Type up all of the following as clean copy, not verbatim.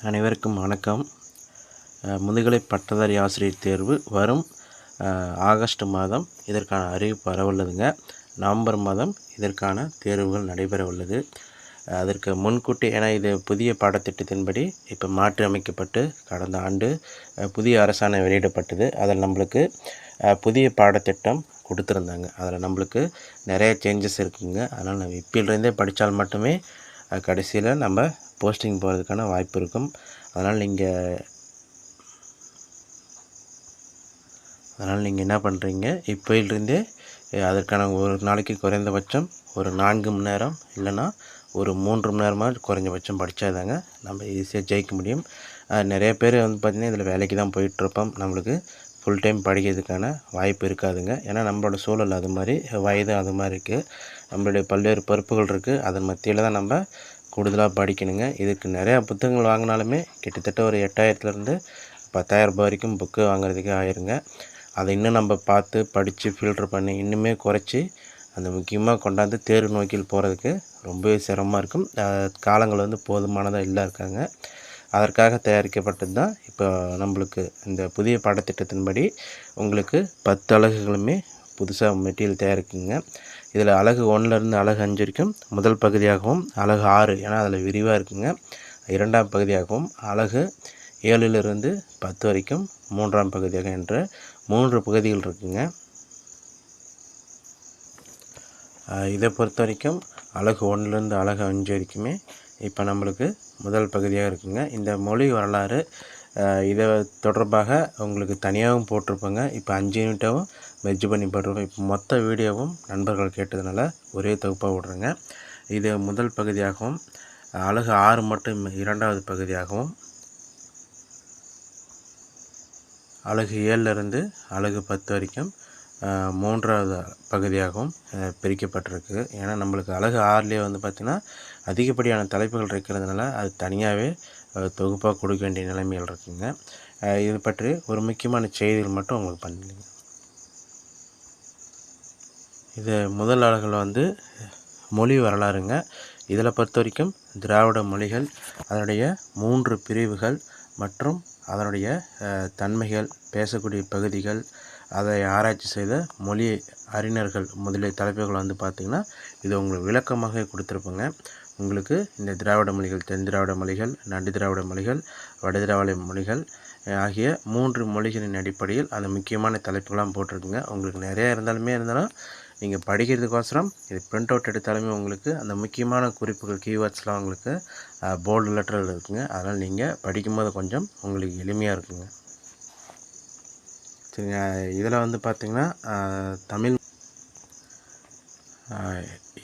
அனைவருக்கும் வணக்கம். முதுகலை பட்டதாரி ஆசிரியர் தேர்வு வரும் ஆகஸ்ட் மாதம் இதற்கான அறிவிப்பு வரவுள்ளதுங்க. நவம்பர் மாதம் இதற்கான தேர்வுகள் நடைபெற உள்ளது. அதற்கு முன்கூட்டி ஏன்னா இது புதிய பாடத்திட்டத்தின்படி இப்போ மாற்றி அமைக்கப்பட்டு கடந்த ஆண்டு புதிய அரசாணை வெளியிடப்பட்டது. அதில் நம்மளுக்கு புதிய பாடத்திட்டம் கொடுத்துருந்தாங்க. அதில் நம்மளுக்கு நிறைய சேஞ்சஸ் இருக்குதுங்க. அதனால் நம்ம இப்போலேருந்தே படித்தால் மட்டுமே கடைசியில் நம்ம போஸ்டிங் போகிறதுக்கான வாய்ப்பு இருக்கும். அதனால் நீங்கள் என்ன பண்ணுறீங்க, இப்போயிலிருந்தே அதற்கான ஒரு நாளைக்கு குறைந்தபட்சம் ஒரு 4 மணி நேரம் இல்லைன்னா ஒரு 3 மணி நேரமாக குறைஞ்சபட்சம் படித்தாதாங்க நம்ம ஈஸியாக ஜெயிக்க முடியும். நிறைய பேர் பார்த்திங்கன்னா இதில் வேலைக்கு தான் போயிட்டுருப்போம். நம்மளுக்கு ஃபுல் டைம் படிக்கிறதுக்கான வாய்ப்பு இருக்காதுங்க. ஏன்னா நம்மளோட சூழல் அது மாதிரி, வயது அது மாதிரி இருக்குது, நம்மளுடைய பல்வேறு பொறுப்புகள் இருக்குது. அதன் மத்தியில் தான் நம்ம கூடுதலாக படிக்கணுங்க. இதுக்கு நிறையா புத்தகங்கள் வாங்கினாலுமே கிட்டத்தட்ட ஒரு 8000லேருந்து 10,000 வரைக்கும் புக்கு வாங்குறதுக்கே ஆயிருங்க. அதை இன்னும் நம்ம பார்த்து படித்து ஃபில்ட்ரு பண்ணி இன்னுமே குறைச்சி அந்த முக்கியமாக கொண்டாந்து தேர்வு நோக்கில் போகிறதுக்கு ரொம்பவே சிரமமாக இருக்கும். காலங்கள் போதுமானதாக இல்லை இருக்காங்க. அதற்காக தயாரிக்கப்பட்டது தான் இப்போ நம்மளுக்கு இந்த புதிய பாடத்திட்டத்தின்படி உங்களுக்கு 10 அலகுகளுமே புதுசாக மெட்டீரியல் தயாரிக்குங்க. இதில் அலகு 1லேருந்து அலகு 5 வரைக்கும் முதல் பகுதியாகவும், அலகு 6 ஏன்னா அதில் விரிவாக இருக்குங்க 2ஆம் பகுதியாகவும், அலகு 7லிருந்து 10 வரைக்கும் 3ஆம் பகுதியாக என்ற 3 பகுதிகள் இருக்குங்க. இதை பொறுத்த வரைக்கும் அலகு 1லேருந்து அலகு 5 வரைக்குமே இப்போ நம்மளுக்கு முதல் பகுதியாக இருக்குங்க. இந்த மொழி வரலாறு இதை தொடர்பாக உங்களுக்கு தனியாகவும் போட்டிருப்பாங்க. இப்போ 5 யூனிட்டாகவும் மெர்ஜ் பண்ணி போட்டிருப்போம். இப்போ மொத்த வீடியோவும் நண்பர்கள் கேட்டதுனால ஒரே தொகுப்பாக விட்றேங்க. இது முதல் பகுதியாகவும், அலகு 6 மட்டும் 2ஆவது பகுதியாகவும், அலகு 7லிருந்து அலகு 10 வரைக்கும் 3ஆவது பகுதியாகவும் பிரிக்கப்பட்டிருக்கு. ஏன்னா நம்மளுக்கு அலகு 6லேயே பார்த்திங்கன்னா அதிகப்படியான தலைப்புகள் இருக்கிறதுனால அது தனியாகவே தொகுப்பாக கொடுக்க வேண்டிய நிலைமைகள் இருக்குங்க. இது பற்றி ஒரு முக்கியமான செய்திகள் மட்டும் உங்களுக்கு பண்ணிடுங்க. இது முதல் அலகில் மொழி வரலாறுங்க. இதில் பொறுத்த வரைக்கும் திராவிட மொழிகள், அதனுடைய 3 பிரிவுகள் மற்றும் அதனுடைய தன்மைகள், பேசக்கூடிய பகுதிகள், அதை ஆராய்ச்சி செய்த மொழி அறிஞர்கள் முதலிய தலைப்புகள் பார்த்திங்கன்னா இது உங்களுக்கு விளக்கமாக கொடுத்துருப்போங்க. உங்களுக்கு இந்த திராவிட மொழிகள், தென் திராவிட மொழிகள், நடு திராவிட மொழிகள், வட திராவிட மொழிகள் ஆகிய 3 மொழிகளின் அடிப்படையில் அந்த முக்கியமான தலைப்புகள்லாம் போட்டிருக்குங்க. உங்களுக்கு நிறையா இருந்தாலும் நீங்கள் படிக்கிறதுக்கோசரம் இது பிரிண்ட் அவுட் எடுத்தாலுமே உங்களுக்கு அந்த முக்கியமான குறிப்புகள், கீவேர்ட்ஸ்லாம் உங்களுக்கு போல்டு லெட்டரில் இருக்குங்க. அதனால் நீங்கள் படிக்கும்போது கொஞ்சம் உங்களுக்கு எளிமையாக இருக்குங்க. சரிங்க. இதில் பார்த்திங்கன்னா தமிழ்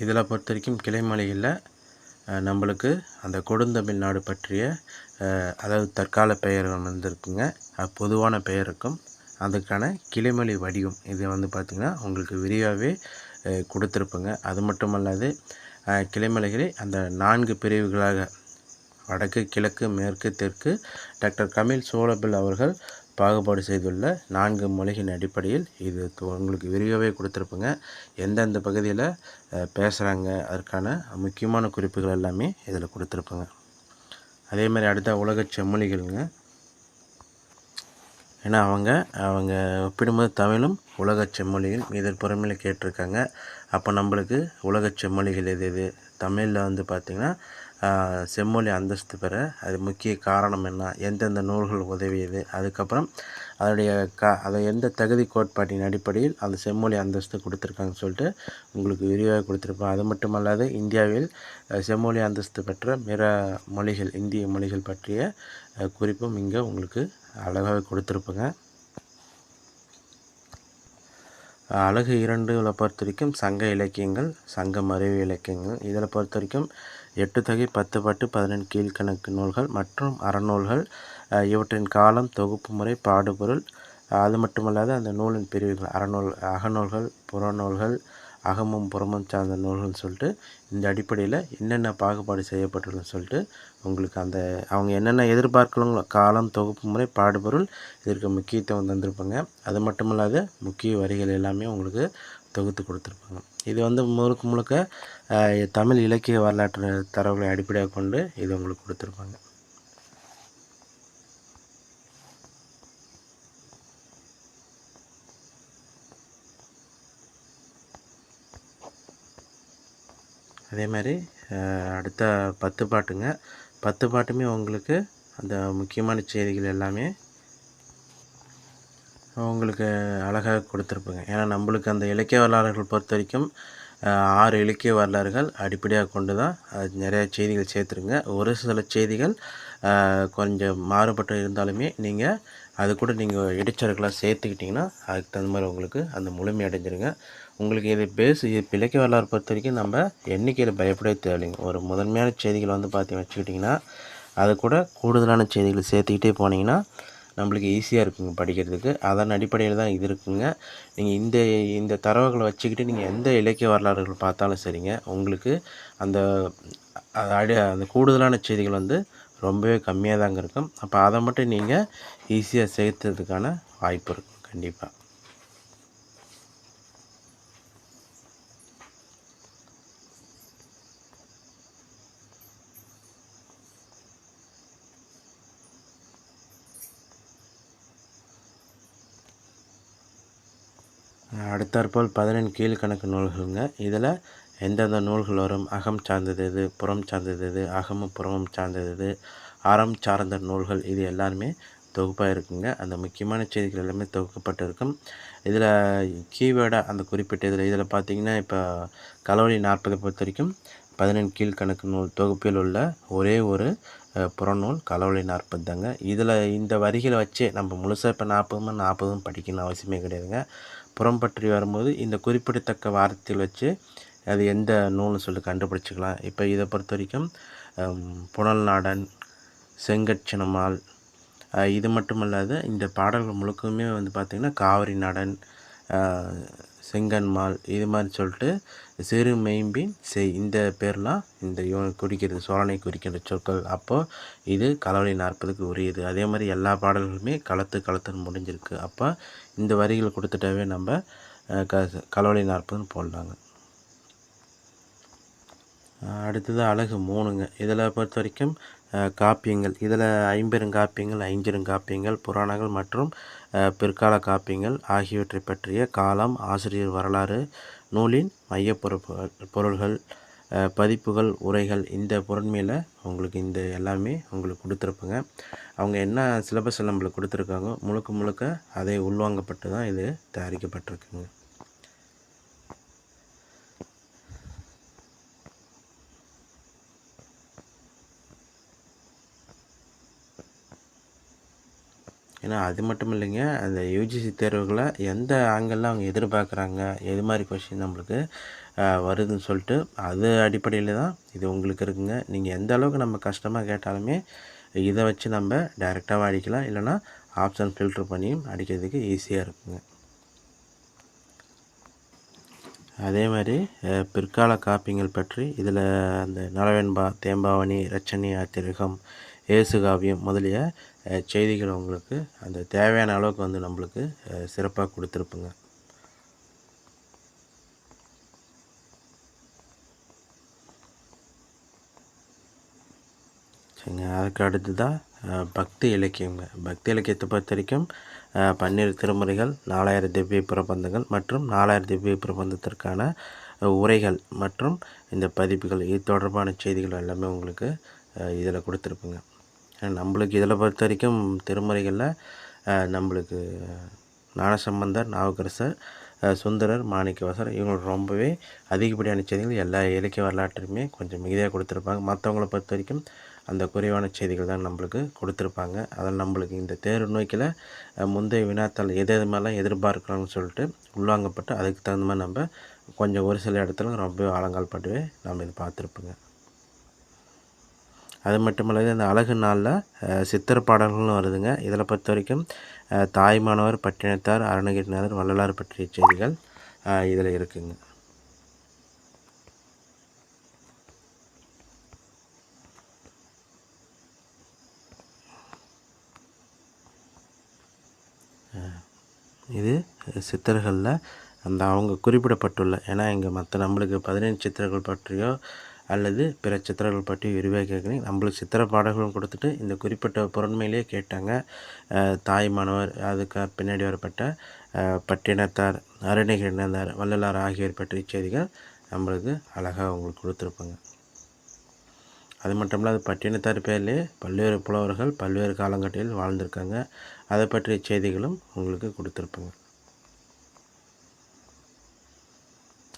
இதில் பொறுத்த வரைக்கும் கிளைமொழிகளில் நம்மளுக்கு அந்த கொடுந்தமிழ்நாடு பற்றிய அதாவது தற்கால பெயர்கள் இருக்குங்க. பொதுவான பெயர் இருக்கும். அதுக்கான கிளைமொழி வடிவம் இது பார்த்திங்கன்னா உங்களுக்கு விரிவாகவே கொடுத்துருப்பேங்க. அது மட்டும் அல்லாது கிளைமொழிகளை அந்த 4 பிரிவுகளாக வடக்கு, கிழக்கு, மேற்கு, தெற்கு டாக்டர் கமில் சோலபில் அவர்கள் பாகுபாடு செய்துள்ள 4 மொழிகளின் அடிப்படையில் இது உங்களுக்கு விரிவாகவே கொடுத்துருப்பேங்க. எந்தெந்த பகுதியில் பேசுகிறாங்க அதற்கான முக்கியமான குறிப்புகள் எல்லாமே இதில் கொடுத்துருப்பேங்க. அதே மாதிரி அடுத்த உலக செம்மொழிகளுங்க. ஏன்னா அவங்க ஒப்பிடும்போது தமிழும் உலக செம்மொழிகள் இதன் புறமையில் கேட்டிருக்காங்க. அப்போ நம்மளுக்கு உலக செம்மொழிகள் எது தமிழில் பார்த்திங்கன்னா செம்மொழி அந்தஸ்து பெற அது முக்கிய காரணம் என்ன, எந்தெந்த நூல்கள் உதவியது, அதுக்கப்புறம் அதனுடைய அதை எந்த தகுதி கோட்பாட்டின் அடிப்படையில் அந்த செம்மொழி அந்தஸ்து கொடுத்துருக்காங்கன்னு சொல்லிட்டு உங்களுக்கு விரிவாக கொடுத்துருப்பேன். அது மட்டும் அல்லாது இந்தியாவில் செம்மொழி அந்தஸ்து பெற்ற பிற மொழிகள், இந்திய மொழிகள் பற்றிய குறிப்பும் இங்கே உங்களுக்கு அழகாக கொடுத்துருப்பேங்க. அலகு 2 பொறுத்த வரைக்கும் சங்க இலக்கியங்கள், சங்க மறைவு இலக்கியங்கள். இதில் பொறுத்த வரைக்கும் 8 தொகை, 10 பாட்டு, 17 கீழ்கணக்கு நூல்கள் மற்றும் அறநூல்கள், இவற்றின் காலம், தொகுப்பு முறை, பாடுபொருள், அது மட்டுமல்லாது அந்த நூலின் பிரிவுகள், அகநூல்கள், புறநூல்கள், அகமும் புறமும் சார்ந்த நூல்கள்னு சொல்லிட்டு இந்த அடிப்படையில் என்னென்ன பாகுபாடு செய்யப்பட்டுள்ளதுன்னு சொல்லிட்டு உங்களுக்கு அவங்க என்னென்ன எதிர்பார்க்கணுங்களோ காலம், தொகுப்பு முறை, பாடுபொருள் இதற்கு முக்கியத்துவம் தந்திருப்பாங்க. அது மட்டுமல்லாது முக்கிய வரிகள் எல்லாமே உங்களுக்கு தொகுத்து கொடுத்துருப்பாங்க. இது முழுக்க தமிழ் இலக்கிய வரலாற்று தரவுகளை அடிப்படையாக கொண்டு இது உங்களுக்கு கொடுத்துருப்பாங்க. அதே மாதிரி அடுத்த 10 பாட்டுங்க. 10 பாட்டுமே உங்களுக்கு அந்த முக்கியமான செய்திகள் எல்லாமே உங்களுக்கு அழகாக கொடுத்துருப்பேங்க. ஏன்னா நம்மளுக்கு அந்த இலக்கிய வரலாறுகள் பொறுத்த வரைக்கும் 6 இலக்கிய வரலாறுகள் அடிப்படையாக கொண்டு தான் அது நிறைய செய்திகள் சேர்த்துருங்க. ஒரு சில செய்திகள் கொஞ்சம் மாறுபட்டு இருந்தாலுமே நீங்கள் அது கூட நீங்கள் இடைச்சர்களாக சேர்த்துக்கிட்டிங்கன்னா அதுக்கு தகுந்த மாதிரி உங்களுக்கு அந்த முழுமை அடைஞ்சிருங்க. உங்களுக்கு இது இப்போ இலக்கிய வரலாறு பொறுத்த வரைக்கும் நம்ம எண்ணிக்கையில் பயப்படவே தேவையில்லைங்க. ஒரு முதன்மையான செய்திகள் வந்து வச்சுக்கிட்டிங்கன்னா அது கூட கூடுதலான செய்திகளை சேர்த்துக்கிட்டே போனீங்கன்னா நம்மளுக்கு ஈஸியாக இருக்குங்க படிக்கிறதுக்கு. அதன் அடிப்படையில் தான் இது இருக்குங்க. நீங்கள் இந்த தரவுகளை வச்சுக்கிட்டு நீங்கள் எந்த இலக்கிய வரலாறுகள் பார்த்தாலும் சரிங்க, உங்களுக்கு அந்த அந்த கூடுதலான செய்திகள் வந்து ரொம்பவே கம்மியாக தாங்க இருக்கும். அப்போ அதை மட்டும் நீங்கள் ஈஸியாக சேர்த்துறதுக்கான வாய்ப்பு இருக்கும் கண்டிப்பாக. அடுத்தாற்போல் 17 கீழ்கணக்கு நூல்களுங்க. இதில் எந்தெந்த நூல்கள் வரும், அகம் சார்ந்தது எது, புறம் சார்ந்தது எது, அகமும் புறமும் சார்ந்தது எது, அறம் சார்ந்த நூல்கள், இது எல்லாருமே தொகுப்பாக இருக்குங்க. அந்த முக்கியமான செய்திகள் எல்லாமே தொகுக்கப்பட்டு இருக்கும். இதில் கீவேர்டாக அந்த குறிப்பிட்ட இதில் பார்த்திங்கன்னா இப்போ களவழி 40 பொறுத்த வரைக்கும் 17 கீழ்கணக்கு நூல் தொகுப்பில் உள்ள ஒரே ஒரு புறநூல் களவழி 40 தாங்க. இதில் இந்த வரிகளை வச்சு நம்ம முழுசாக இப்போ 40 படிக்கணும்னு அவசியமே கிடையாதுங்க. புறம் பற்றி வரும்போது இந்த குறிப்பிடத்தக்க வார்த்தைகள் வச்சு அது எந்த நூல்னு சொல்லி கண்டுபிடிச்சிக்கலாம். இப்போ இதை பொறுத்த வரைக்கும் புனல் நாடன், செங்கட்சினமால், இது மட்டும் இல்லாத இந்த பாடல்கள் முழுக்கவுமே வந்து பார்த்திங்கன்னா காவிரி நாடன், செங்கன்மால், இது மாதிரி சொல்லிட்டு சிறு மெய்ம்பின் செய், இந்த பேர்லாம் இந்த குறிக்கிறது சோழனை குறிக்கின்ற சொற்கள். அப்போது இது களவழி 40க்கு உரியது. அதே மாதிரி எல்லா பாடல்களுமே களத்துன்னு முடிஞ்சிருக்கு. அப்போ இந்த வரிகளை கொடுத்துட்டாவே நம்ம களவழி 40ன்னு போடலாங்க. அடுத்தது அழகு 3ங்க. இதில் பொறுத்த வரைக்கும் காப்பியங்கள், இதில் 50 காப்பியங்கள், 5 காப்பியங்கள், புராணங்கள் மற்றும் பிற்கால காப்பியங்கள் ஆகியவற்றை பற்றிய காலம், ஆசிரியர் வரலாறு, நூலின் மைய பொருள்கள், பதிப்புகள், உரைகள், இந்த பொருண்மையில் உங்களுக்கு இந்த எல்லாமே உங்களுக்கு கொடுத்துருப்புங்க. அவங்க என்ன சிலபஸ் நம்மளுக்கு கொடுத்துருக்காங்க முழுக்க அதை உள்வாங்கப்பட்டு தான் இது தயாரிக்கப்பட்டிருக்குங்க. ஏன்னா அது மட்டும் இல்லைங்க, அந்த யூஜிசி தேர்வுகளை எந்த ஆங்கிளில் அவங்க எதிர்பார்க்குறாங்க, எது மாதிரி கொஷின் நம்மளுக்கு வருதுன்னு சொல்லிட்டு அது அடிப்படையில் தான் இது உங்களுக்கு இருக்குங்க. நீங்கள் எந்த அளவுக்கு நம்ம கஷ்டமாக கேட்டாலுமே இதை வச்சு நம்ம டைரெக்டாகவும் அடிக்கலாம், இல்லைனா ஆப்ஷன் ஃபில்ட்ரு பண்ணியும் அடிக்கிறதுக்கு ஈஸியாக இருக்குங்க. அதே மாதிரி பிற்கால காப்பியங்கள் பற்றி இதில் அந்த நலவெண்பா, தேம்பாவணி, இரட்சணி ஆத்திரகம், இயேசுகாவியம் முதலிய செய்திகள் உங்களுக்கு அந்த தேவையான அளவுக்கு வந்து நம்மளுக்கு சிறப்பாக கொடுத்துருப்புங்க. சரிங்க. அதுக்கு அடுத்து தான் பக்தி இலக்கியங்க. பக்தி இலக்கியத்தை பொறுத்த வரைக்கும் 12 திருமுறைகள், 4000 திவ்ய பிரபந்தங்கள் மற்றும் 4000 திவ்ய பிரபந்தத்திற்கான உரைகள் மற்றும் இந்த பதிப்புகள், இது தொடர்பான செய்திகள் எல்லாமே உங்களுக்கு இதில் கொடுத்துருப்புங்க. நம்மளுக்கு இதில் பொறுத்த வரைக்கும் திருமுறைகளில் நம்மளுக்கு ஞானசம்பந்தர், நாவுக்கரசர், சுந்தரர், மாணிக்கவாசகர் இவங்களுக்கு ரொம்பவே அதிகப்படியான செய்திகள் எல்லா இலக்கிய வரலாற்றுமே கொஞ்சம் மிகுதியாக கொடுத்துருப்பாங்க. மற்றவங்கள பொறுத்த வரைக்கும் அந்த குறைவான செய்திகள் தான் நம்மளுக்கு கொடுத்துருப்பாங்க. அதில் நம்மளுக்கு இந்த தேர்வு நோக்கில் முந்தைய வினாத்தாள் எது மாதிரிலாம் எதிர்பார்க்கலாம்னு சொல்லிட்டு உள்வாங்கப்பட்டு அதுக்கு தகுந்த மாதிரி நம்ம கொஞ்சம் ஒரு சில இடத்துல ரொம்ப ஆழங்கால் பட்டுவே நம்ம இது பார்த்துருப்போங்க. அது மட்டும் இல்லாத இந்த அழகு நாளில் சித்திர பாடல்களும் வருதுங்க. இதில் பொறுத்த வரைக்கும் தாய்மானவர், பட்டினத்தார், அருணகிரிநாதர், வள்ளலார் பற்றிய செய்திகள் இதில் இருக்குங்க. இது சித்தர்களில் அந்த அவங்க குறிப்பிடப்பட்டுள்ள, ஏன்னா இங்கே மற்ற நம்மளுக்கு 15 சித்திரங்கள் பற்றியோ அல்லது பிற சித்திரங்கள் பற்றி விரிவாக கேட்குறீங்க. நம்மளுக்கு சித்திர பாடல்களும் கொடுத்துட்டு இந்த குறிப்பிட்ட பொருண்மையிலே கேட்டாங்க. தாய்மானவர், அதுக்கு பின்னாடி வரப்பட்ட பட்டினத்தார், அருணகிரிநாதர், வள்ளலார் ஆகியோர் பற்றிய செய்திகள் நம்மளுக்கு அழகாக உங்களுக்கு கொடுத்துருப்பாங்க. அது மட்டும் இல்லாது பட்டினத்தார் பேர்லேயே பல்வேறு புலவர்கள் பல்வேறு காலகட்டத்தில் வாழ்ந்திருக்காங்க. அதை பற்றிய செய்திகளும் உங்களுக்கு கொடுத்துருப்பாங்க.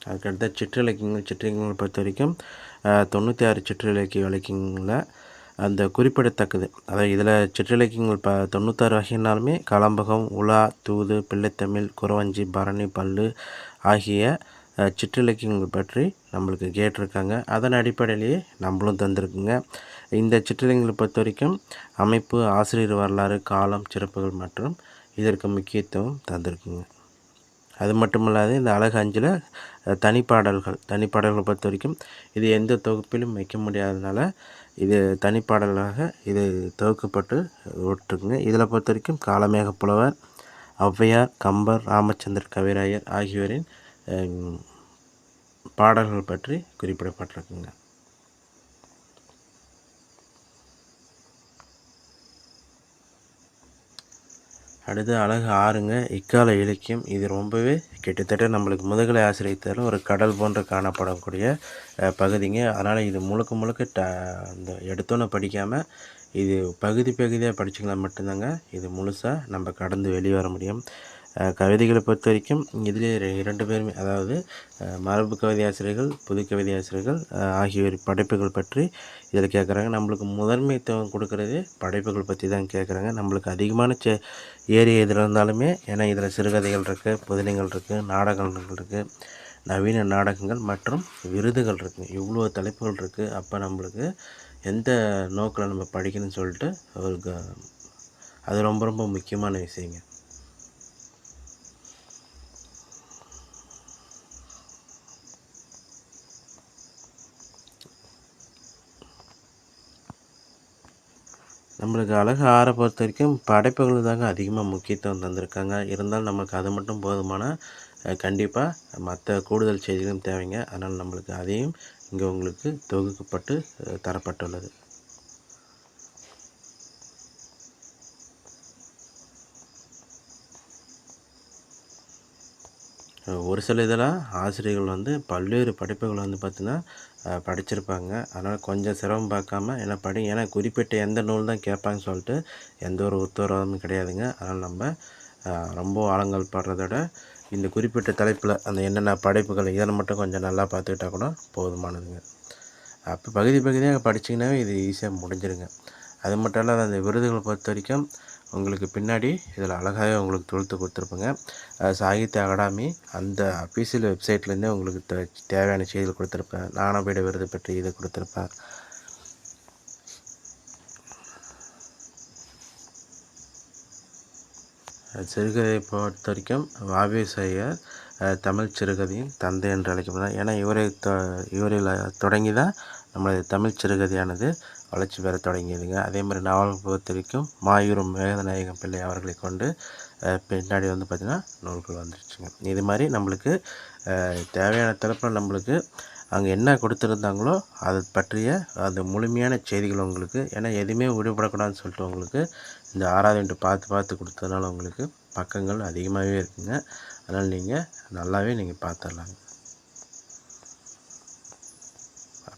அதுக்கடுத்த சிற்றிலக்கியங்களை பொறுத்த வரைக்கும் 96 சிற்றிலக்கிய இலக்கியங்களில் அந்த குறிப்பிடத்தக்கது, அதாவது இதில் சிற்றிலக்கியங்கள் 96 வகைனாலுமே கலம்பகம், உலா, தூது, பிள்ளைத்தமிழ், குறவஞ்சி, பரணி, பல்லு ஆகிய சிற்றிலக்கியங்கள் பற்றி நம்மளுக்கு கேட்டிருக்காங்க. அதன் அடிப்படையிலேயே நம்மளும் தந்திருக்குங்க. இந்த சிற்றிலக்கியங்களை பொறுத்த வரைக்கும் அமைப்பு, ஆசிரியர் வரலாறு, காலம், சிறப்புகள் மற்றும் இதற்கு முக்கியத்துவம் தந்திருக்குங்க. அது மட்டும் இல்லாது இந்த அழகு 5ல் தனிப்பாடல்களை பொறுத்த வரைக்கும் இது எந்த தொகுப்பிலும் வைக்க முடியாததுனால இது தனிப்பாடலாக இது தொகுக்கப்பட்டு விட்டுருக்குங்க. இதில் பொறுத்த வரைக்கும் காளமேக புலவர், ஔவையார், கம்பர், ராமச்சந்திர கவிராயர் ஆகியோரின் பாடல்கள் பற்றி குறிப்பிடப்பட்டிருக்குங்க. அடுத்து அழகு 6ங்க இக்கால இலக்கியம். இது ரொம்பவே கிட்டத்தட்ட நம்மளுக்கு முதுகலை ஆசிரியத்தில் ஒரு கடல் போன்று காணப்படக்கூடிய பகுதிங்க. அதனால் இது முழுக்க இந்த எடுத்தோன்னே படிக்காமல் இது பகுதியாக படிச்சிங்கன்னா மட்டும்தாங்க இது முழுசாக நம்ம கடந்து வெளியே வர முடியும். கவிதைகளை பொறுத்த வரைக்கும் இதிலே 2 பேருமே, அதாவது மரபு கவிதை ஆசிரியர்கள், புது கவிதை ஆசிரியர்கள் ஆகியோர் படைப்புகள் பற்றி இதில் கேட்குறாங்க. நம்மளுக்கு முதன்மைத்துவம் கொடுக்குறதே படைப்புகள் பற்றி தான் கேட்குறாங்க. நம்மளுக்கு அதிகமான ஏரியா இதில் இருந்தாலுமே, ஏன்னா இதில் சிறுகதைகள் இருக்குது, புதினங்கள் இருக்குது, நாடகங்கள் இருக்குது, நவீன நாடகங்கள் மற்றும் விருதுகள் இருக்குது. இவ்வளோ தலைப்புகள் இருக்குது. அப்போ நம்மளுக்கு எந்த நோக்கில் நம்ம படிக்கணும்னு சொல்லிட்டு அது ரொம்ப முக்கியமான விஷயங்க. நம்மளுக்கு அழகு 6 பொறுத்த வரைக்கும் படைப்புகள் தாங்க அதிகமாக முக்கியத்துவம் தந்திருக்காங்க. இருந்தாலும் நமக்கு அது மட்டும் போதுமான, கண்டிப்பாக மற்ற கூடுதல் செய்திகளும் தேவைங்க. அதனால் நம்மளுக்கு அதையும் இங்கே உங்களுக்கு தொகுக்கப்பட்டு தரப்பட்டுள்ளது. ஒரு சில இதெல்லாம் ஆசிரியர்கள் பல்வேறு படைப்புகள் பார்த்திங்கன்னா படிச்சிருப்பாங்க. அதனால் கொஞ்சம் சிரமம் பார்க்காம ஏன்னா குறிப்பிட்ட எந்த நூல் தான் கேட்பாங்கன்னு சொல்லிட்டு எந்த ஒரு உத்தரவாதமும் கிடையாதுங்க. அதனால் நம்ம ரொம்ப ஆழங்கள் படுறதோட இந்த குறிப்பிட்ட தலைப்பில் அந்த என்னென்ன படைப்புகள் இதில் மட்டும் கொஞ்சம் நல்லா பார்த்துக்கிட்டா கூட போதுமானதுங்க. அப்போ பகுதியாக படிச்சிங்கன்னாவே இது ஈஸியாக முடிஞ்சிருங்க. அது மட்டும் இல்லாத அந்த விருதுகளை பொறுத்த வரைக்கும் உங்களுக்கு பின்னாடி இதில் அழகாகவே உங்களுக்கு தொகுத்து கொடுத்துருப்பேங்க. சாகித்ய அகாடமி அந்த அஃபீஷியல் வெப்சைட்லேருந்தே உங்களுக்கு தேவையான செய்திகள் கொடுத்துருப்பேன். ஞானபீட விருது பற்றி இது கொடுத்துருப்பேன். சிறுகதையை பொறுத்த வரைக்கும் வாவேசையர் தமிழ் சிறுகதையின் தந்தை என்று அழைக்கப்படுறார். ஏன்னா இவரில் தொடங்கி தான் நம்மளது தமிழ் சிறுகதையானது வளர்ச்சி பெற தொடங்கியதுங்க. அதே மாதிரி நாவல் பொறுத்த வரைக்கும் மாயூரம் வேதநாயகம் பிள்ளை அவர்களை கொண்டு பின்னாடி பார்த்திங்கன்னா நூல்கள் வந்துருச்சுங்க. இது மாதிரி நம்மளுக்கு தேவையான தரப்பில் நம்மளுக்கு அங்கே என்ன கொடுத்துருந்தாங்களோ அதை பற்றிய அந்த முழுமையான செய்திகள் உங்களுக்கு, ஏன்னா எதுவுமே விடுபடக்கூடாதுன்னு சொல்லிட்டு உங்களுக்கு இந்த 6வது பார்த்து கொடுத்ததுனால உங்களுக்கு பக்கங்கள் அதிகமாகவே இருக்குங்க. அதனால் நீங்கள் நல்லாவே பார்த்துடலாங்க.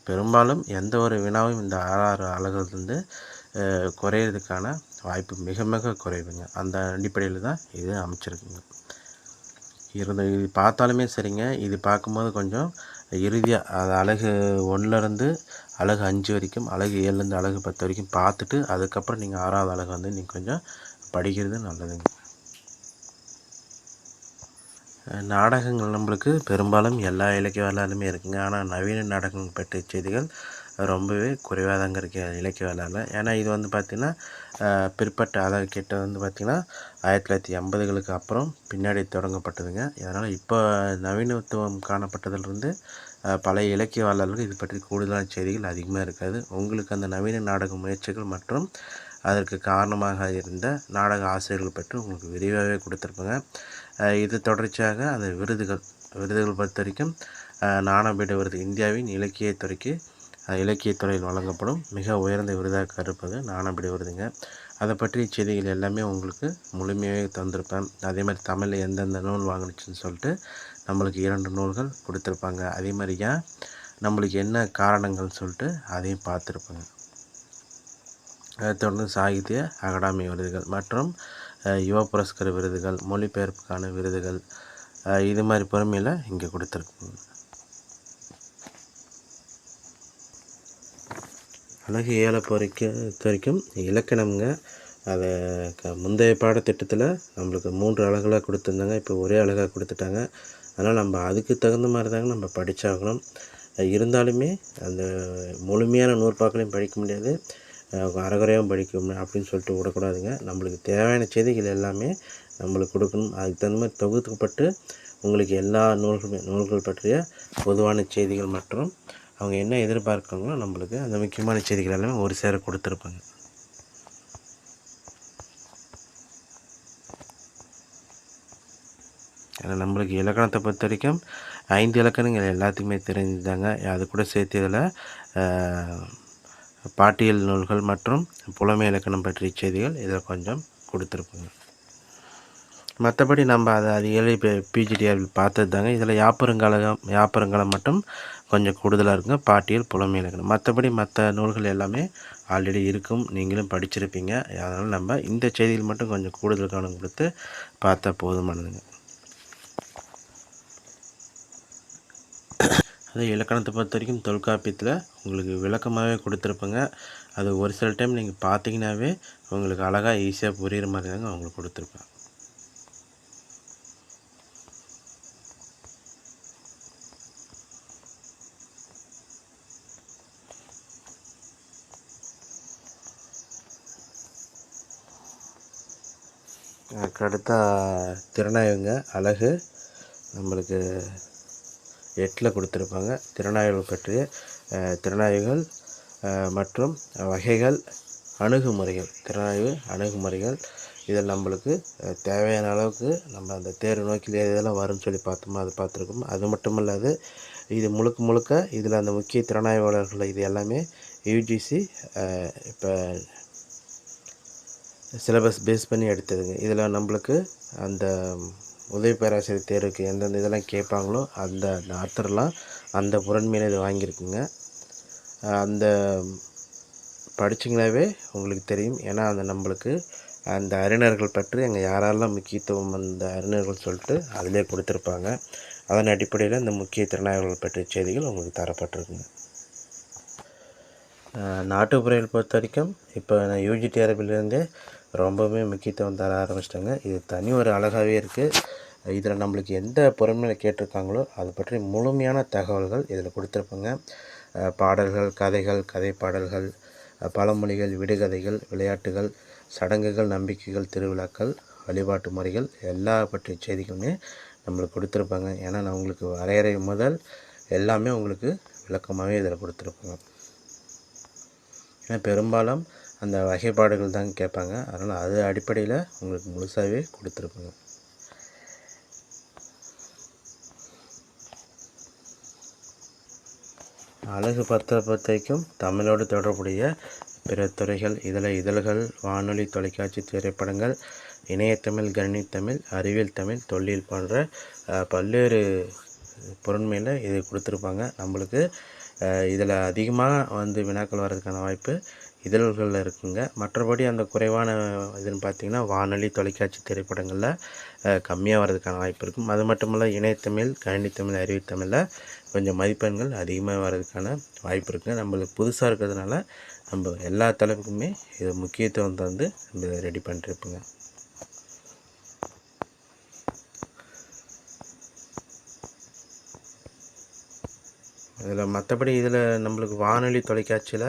பெரும்பாலும் எந்த ஒரு வினாவும் இந்த 6 அலகுலேருந்து குறையிறதுக்கான வாய்ப்பு மிக குறைவுங்க. அந்த அடிப்படையில் தான் இது அமைச்சிருக்குங்க. இது பார்த்தாலுமே சரிங்க, இது பார்க்கும்போது கொஞ்சம் இறுதியாக அது அலகு 1லேருந்து அலகு 5 வரைக்கும், அலகு 7லேருந்து அலகு 10 வரைக்கும் பார்த்துட்டு அதுக்கப்புறம் நீங்கள் 6வது அலகு நீங்கள் கொஞ்சம் படிக்கிறது நல்லதுங்க. நாடகங்கள் நம்மளுக்கு பெரும்பாலும் எல்லா இலக்கிய வரலாறுமே இருக்குங்க. ஆனால் நவீன நாடகங்கள் பற்றிய செய்திகள் ரொம்பவே குறைவாக தாங்க இருக்கு இலக்கிய வரலாறில். ஏன்னா இது பார்த்திங்கன்னா பிற்பட்ட அதாவது கிட்ட பார்த்திங்கன்னா 1980களுக்கு அப்புறம் பின்னாடி தொடங்கப்பட்டதுங்க. இதனால் இப்போ நவீனத்துவம் காணப்பட்டதிலிருந்து பழைய இலக்கிய வரலாறுகள் இது பற்றி கூடுதலான செய்திகள் அதிகமாக இருக்காது. உங்களுக்கு அந்த நவீன நாடக முயற்சிகள் மற்றும் அதற்கு காரணமாக இருந்த நாடக ஆசிரியர்கள் பற்றி உங்களுக்கு விரிவாகவே கொடுத்துருப்பேங்க. இது தொடர்ச்சியாக அந்த விருதுகள் பொறுத்த வரைக்கும் ஞானபீட விருது இந்தியாவின் இலக்கியத்துறையில் வழங்கப்படும் மிக உயர்ந்த விருதாக இருப்பது ஞானபீட விருதுங்க. அதை பற்றிய செய்திகள் எல்லாமே உங்களுக்கு முழுமையாகவே தந்திருப்பேன். அதே மாதிரி தமிழில் எந்தெந்த நூல் வாங்கினுச்சுன்னு சொல்லிட்டு நம்மளுக்கு 2 நூல்கள் கொடுத்துருப்பாங்க. அதே மாதிரி ஏன் நம்மளுக்கு என்ன காரணங்கள்னு சொல்லிட்டு அதையும் பார்த்துருப்பாங்க. அதை தொடர்ந்து சாகித்ய அகாடமி விருதுகள் மற்றும் யுவ புரஸ்கார் விருதுகள், மொழிபெயர்ப்புக்கான விருதுகள், இது மாதிரி பெருமையில் இங்கே கொடுத்துருக்குங்க. அழகு 7 பொறுத்த வரைக்கும் இலக்கணம்ங்க. அதை முந்தைய பாடத்திட்டத்தில் நம்மளுக்கு 3 அழகாக கொடுத்துருந்தாங்க, இப்போ ஒரே அழகாக கொடுத்துட்டாங்க. அதனால் நம்ம அதுக்கு தகுந்த மாதிரி தாங்க நம்ம படித்தாகணும். இருந்தாலுமே அந்த முழுமையான நூற்பாக்களையும் படிக்க முடியாது, அரைகுறையாகவும் படிக்க முடியும் அப்படின்னு சொல்லிட்டு விடக்கூடாதுங்க. நம்மளுக்கு தேவையான செய்திகள் எல்லாமே நம்மளுக்கு கொடுக்கணும். அதுக்கு தகுந்த மாதிரி தொகுக்கப்பட்டு உங்களுக்கு எல்லா நூல்கள் பற்றிய பொதுவான செய்திகள் மற்றும் அவங்க என்ன எதிர்பார்க்காங்களோ நம்மளுக்கு அந்த முக்கியமான செய்திகள் எல்லாமே ஒரு சேர கொடுத்துருப்பாங்க. ஏன்னா நம்மளுக்கு இலக்கணத்தை பொறுத்த வரைக்கும் 5 இலக்கணங்கள் எல்லாத்துக்குமே தெரிஞ்சுதாங்க. அது கூட சேர்த்து இதில் பாட்டியல் நூல்கள் மற்றும் புலமை இலக்கணம் பற்றிய செய்திகள் இதில் கொஞ்சம் கொடுத்துருப்பாங்க. மற்றபடி நம்ம அதை அதிகளி பிஜிடிஆர் பார்த்தது தாங்க. இதில் யாப்பருங்காலம் மட்டும் கொஞ்சம் கூடுதலாக இருக்குங்க, பாட்டியல் புலமை இலக்கணம். மற்றபடி மற்ற நூல்கள் எல்லாமே ஆல்ரெடி இருக்கும், நீங்களும் படிச்சிருப்பீங்க. அதனால் நம்ம இந்த செய்திகள் மட்டும் கொஞ்சம் கூடுதல் கவனம் கொடுத்து பார்த்தா போதுமானதுங்க. அதே இலக்கணத்தை பொறுத்த வரைக்கும் தொல்காப்பியத்தில் உங்களுக்கு விளக்கமாகவே கொடுத்துருப்பாங்க. அது ஒரு சில டைம் நீங்கள் பார்த்தீங்கன்னாவே உங்களுக்கு அழகாக ஈஸியாக புரிகிற மாதிரி தாங்க அவங்களுக்கு கொடுத்துருப்பேன். அதுக்கடுத்த திறனாய்வுங்க. அழகு நம்மளுக்கு 8 கொடுத்துருப்பாங்க. திறனாய்வு பற்றிய திறனாய்வுகள் மற்றும் வகைகள், அணுகுமுறைகள், திறனாய்வு அணுகுமுறைகள். இதில் நம்மளுக்கு தேவையான அளவுக்கு நம்ம அந்த தேர்வு நோக்கில் எதெல்லாம் வரும்னு சொல்லி பார்த்தோமோ அதை பார்த்துருக்கோம். அது மட்டும் இல்லாது இது முழுக்க இதில் அந்த முக்கிய திறனாய்வாளர்கள் இது எல்லாமே யூஜிசி இப்போ சிலபஸ் பேஸ் பண்ணி எடுத்ததுங்க. இதில் நம்மளுக்கு அந்த உதவி பேராசிரியர் தேர்வுக்கு எந்தெந்த இதெல்லாம் கேட்பாங்களோ அந்த ஆத்தர்லாம் அந்த புறன்மையில் இது வாங்கியிருக்குங்க. அந்த படிச்சிங்களாவே உங்களுக்கு தெரியும். ஏன்னா அந்த நம்மளுக்கு அந்த அறிஞர்கள் பற்றி அங்கே யாரெல்லாம் முக்கியத்துவம் அந்த அறிஞர்கள் சொல்லிட்டு அதிலே கொடுத்துருப்பாங்க. அதன் அடிப்படையில் இந்த முக்கிய திறனாய்வுகள் பற்றிய செய்திகள் உங்களுக்கு தரப்பட்டிருக்குங்க. நாட்டுப்புறையில் பொறுத்த வரைக்கும் இப்போ நான் யூஜிடிஆர்பிலேருந்தே ரொம்பவுமே முக்கியத்துவம் தர ஆரம்பிச்சிட்டாங்க. இது தனி ஒரு அழகாகவே இருக்குது. இதில் நம்மளுக்கு எந்த பொறுமையில் கேட்டிருக்காங்களோ அதை பற்றி முழுமையான தகவல்கள் இதில் கொடுத்துருப்பாங்க. பாடல்கள், கதைகள், கதை பாடல்கள், பழமொழிகள், விடுகதைகள், விளையாட்டுகள், சடங்குகள், நம்பிக்கைகள், திருவிழாக்கள், வழிபாட்டு முறைகள் எல்லா பற்றிய செய்திகளுமே நம்மளுக்கு கொடுத்துருப்பாங்க. ஏன்னா நான் உங்களுக்கு வரையறை முதல் எல்லாமே உங்களுக்கு விளக்கமாகவே இதில் கொடுத்துருப்பாங்க. ஏன்னா பெரும்பாலும் அந்த வகைப்பாடுகள் தாங்க கேட்பாங்க. அதனால் அது அடிப்படையில் உங்களுக்கு முழுசாகவே கொடுத்துருப்பாங்க. அழகு பொறுத்த வரைக்கும் தமிழோடு தொடர்புடைய பிற துறைகள், இதழ்கள், வானொலி, தொலைக்காட்சி, திரைப்படங்கள், இணையத்தமிழ், கணினித்தமிழ், அறிவியல் தமிழ், தொல்லியல் போன்ற பல்வேறு பொருண்மையில் இது கொடுத்துருப்பாங்க. நம்மளுக்கு இதில் அதிகமாக வினாக்கள் வர்றதுக்கான வாய்ப்பு இதழ்களில் இருக்குங்க. மற்றபடி அந்த குறைவான இதுன்னு பார்த்திங்கன்னா வானொலி, தொலைக்காட்சி, திரைப்படங்களில் கம்மியாக வர்றதுக்கான வாய்ப்பு இருக்கும். அது மட்டும் இல்லை இணையத்தமிழ், கணினித்தமிழ், அறிவியல் தமிழில் கொஞ்சம் மதிப்பெண்கள் அதிகமாக வர்றதுக்கான வாய்ப்பு இருக்குங்க. நம்மளுக்கு புதுசாக இருக்கிறதுனால நம்ம எல்லா தலைப்புக்குமே இது முக்கியத்துவம் தந்து நம்ம ரெடி பண்ணிட்டுருப்போங்க. இதில் மற்றபடி இதில் நம்மளுக்கு வானொலி, தொலைக்காட்சியில்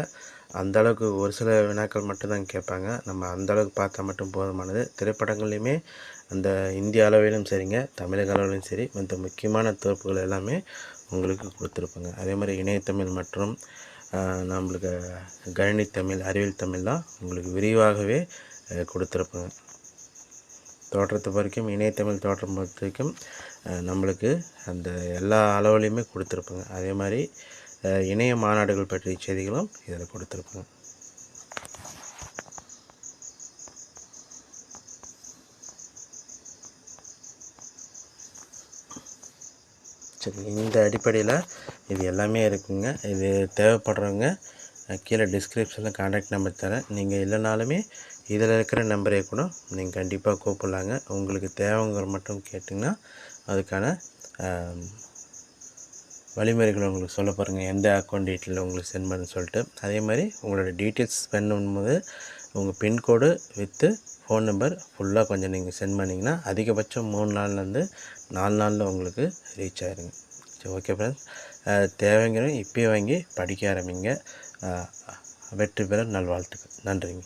அந்தளவுக்கு ஒரு சில வினாக்கள் மட்டும்தான் கேட்பாங்க. நம்ம அந்தளவுக்கு பார்த்தா மட்டும் போதுமானது. திரைப்படங்கள்லையுமே அந்த இந்திய அளவிலும் சரிங்க, தமிழக அளவிலும் சரி, மற்ற முக்கியமான தொகுப்புகள் எல்லாமே உங்களுக்கு கொடுத்துருப்பாங்க. அதே மாதிரி இணையத்தமிழ் மற்றும் நம்மளுக்கு கணினித்தமிழ், அறிவியல் தமிழ்லாம் உங்களுக்கு விரிவாகவே கொடுத்துருப்பாங்க. தோற்றத்தை வரைக்கும் இணையத்தமிழ் தோற்றம் பொறுத்த வரைக்கும் நம்மளுக்கு அந்த எல்லா அளவுலையுமே கொடுத்துருப்பாங்க. அதே மாதிரி இணைய மாநாடுகள் பற்றிய செய்திகளும் இதில் கொடுத்துருப்பாங்க. சரி, இந்த அடிப்படையில் இது எல்லாமே இருக்குங்க. இது தேவைப்படுறவங்க கீழே டிஸ்கிரிப்ஷனில் கான்டாக்ட் நம்பர் தரேன். நீங்கள் இல்லைனாலுமே இதில் இருக்கிற நம்பரே கூட நீங்கள் கண்டிப்பாக கூப்பிட்லாங்க. உங்களுக்கு தேவைங்கிற மட்டும் கேட்டிங்கன்னா அதுக்கான வழிமுறைகளை உங்களுக்கு சொல்ல பாருங்க, எந்த அக்கௌண்ட் டீட்டெயில் உங்களுக்கு சென்ட் பண்ண சொல்லிட்டு. அதே மாதிரி உங்களோட டீட்டெயில்ஸ் ஸ்பெண்ட் பண்ணும்போது உங்கள் பின்கோடு வித்து ஃபோன் நம்பர் ஃபுல்லாக கொஞ்சம் நீங்கள் சென்ட் பண்ணிங்கன்னா அதிகபட்சம் 3 நாள்லேருந்து 4 நாளில் உங்களுக்கு ரீச் ஆகிருங்க. சரி, ஓகே ஃப்ரெண்ட்ஸ். தேவைங்கிறவங்க இப்போயே வாங்கி படிக்க ஆரம்பிங்க. வெற்றி பெற நல்வாழ்த்துக்கள். நன்றிங்க.